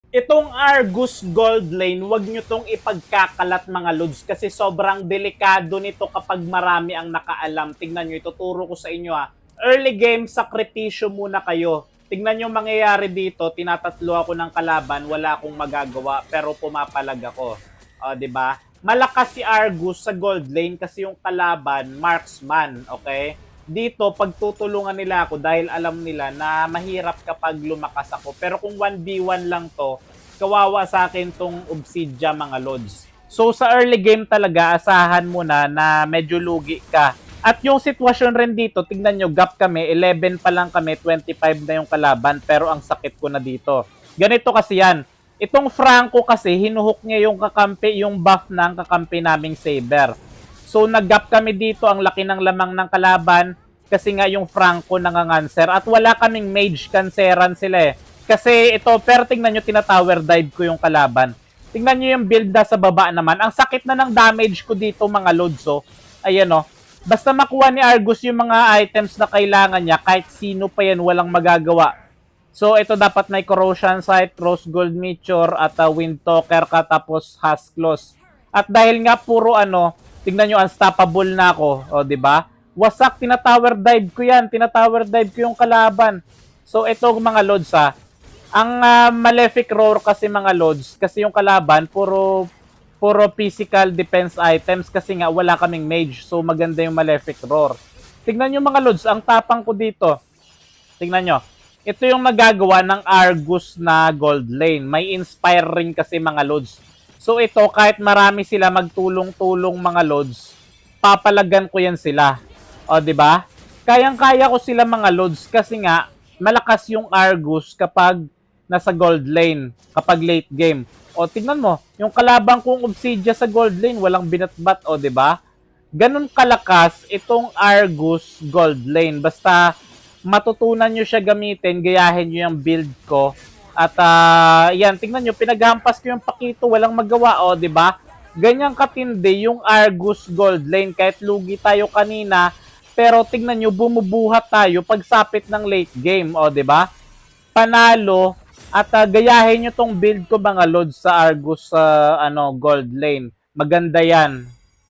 Itong Argus Gold Lane, wag nyo tong ipagkakalat mga lods kasi sobrang delikado nito kapag marami ang nakaalam. Tingnan nyo, ituturo ko sa inyo ha. Early game, sakripisyo muna kayo. Tingnan nyo mangyayari dito, tinatatlo ako ng kalaban, wala akong magagawa, pero pumapalag ako. O, di ba? Malakas si Argus sa Gold Lane kasi yung kalaban, marksman, okay? Dito, pagtutulungan nila ako dahil alam nila na mahirap kapag lumakas ako. Pero kung 1v1 lang to, kawawa sa akin tong Obsidia mga lods. So sa early game talaga, asahan mo na medyo lugi ka. At yung sitwasyon rin dito, tignan nyo, gap kami, 11 pa lang kami, 25 na yung kalaban, pero ang sakit ko na dito. Ganito kasi yan. Itong Franco kasi, hinuhook niya yung kakampi, yung buff ng kakampi naming Saber. So nag-gap kami dito, ang laki ng lamang ng kalaban kasi nga yung Franco nanganganser at wala kaming mage, canceran sila eh. Kasi ito, pero tingnan nyo, tinatower dive ko yung kalaban. Tingnan nyo yung build na sa baba naman. Ang sakit na ng damage ko dito mga lods oh. Ayan oh. Basta makuha ni Argus yung mga items na kailangan niya, kahit sino pa yan, walang magagawa. So ito dapat may corrosion sight, rose gold meteor at wind talker ka tapos Husklos. At dahil nga puro ano, tingnan nyo, unstoppable na ako. O, di ba? Wasak, tinatower dive ko yan. Tinatower dive ko yung kalaban. So, ito mga lods ha. Ang Malefic Roar kasi mga lods, kasi yung kalaban, puro physical defense items kasi nga wala kaming mage. So, maganda yung Malefic Roar. Tingnan nyo mga lods, ang tapang ko dito. Tingnan nyo. Ito yung nagagawa ng Argus na Gold Lane. May inspire rin kasi mga lods. So ito, kahit marami sila magtulong-tulong mga lods, papalagan ko yan sila. O, di ba? Kayang-kaya ko sila mga lods kasi nga malakas yung Argus kapag nasa Gold Lane, kapag late game. O, tingnan mo, yung kalabang kong Obsidia sa Gold Lane, walang binatbat, o, di ba? Ganun kalakas itong Argus Gold Lane. Basta matutunan nyo siya gamitin, gayahin nyo yung build ko. At yan, tingnan nyo, pinaghampas ko yung Pakito, walang magawa, o, di ba? Ganyang katindi yung Argus Gold Lane, kahit lugi tayo kanina, pero tingnan nyo, bumubuhat tayo pagsapit ng late game, o, di ba? Panalo, at gayahin nyo tong build ko mga lods sa Argus Gold Lane. Maganda yan.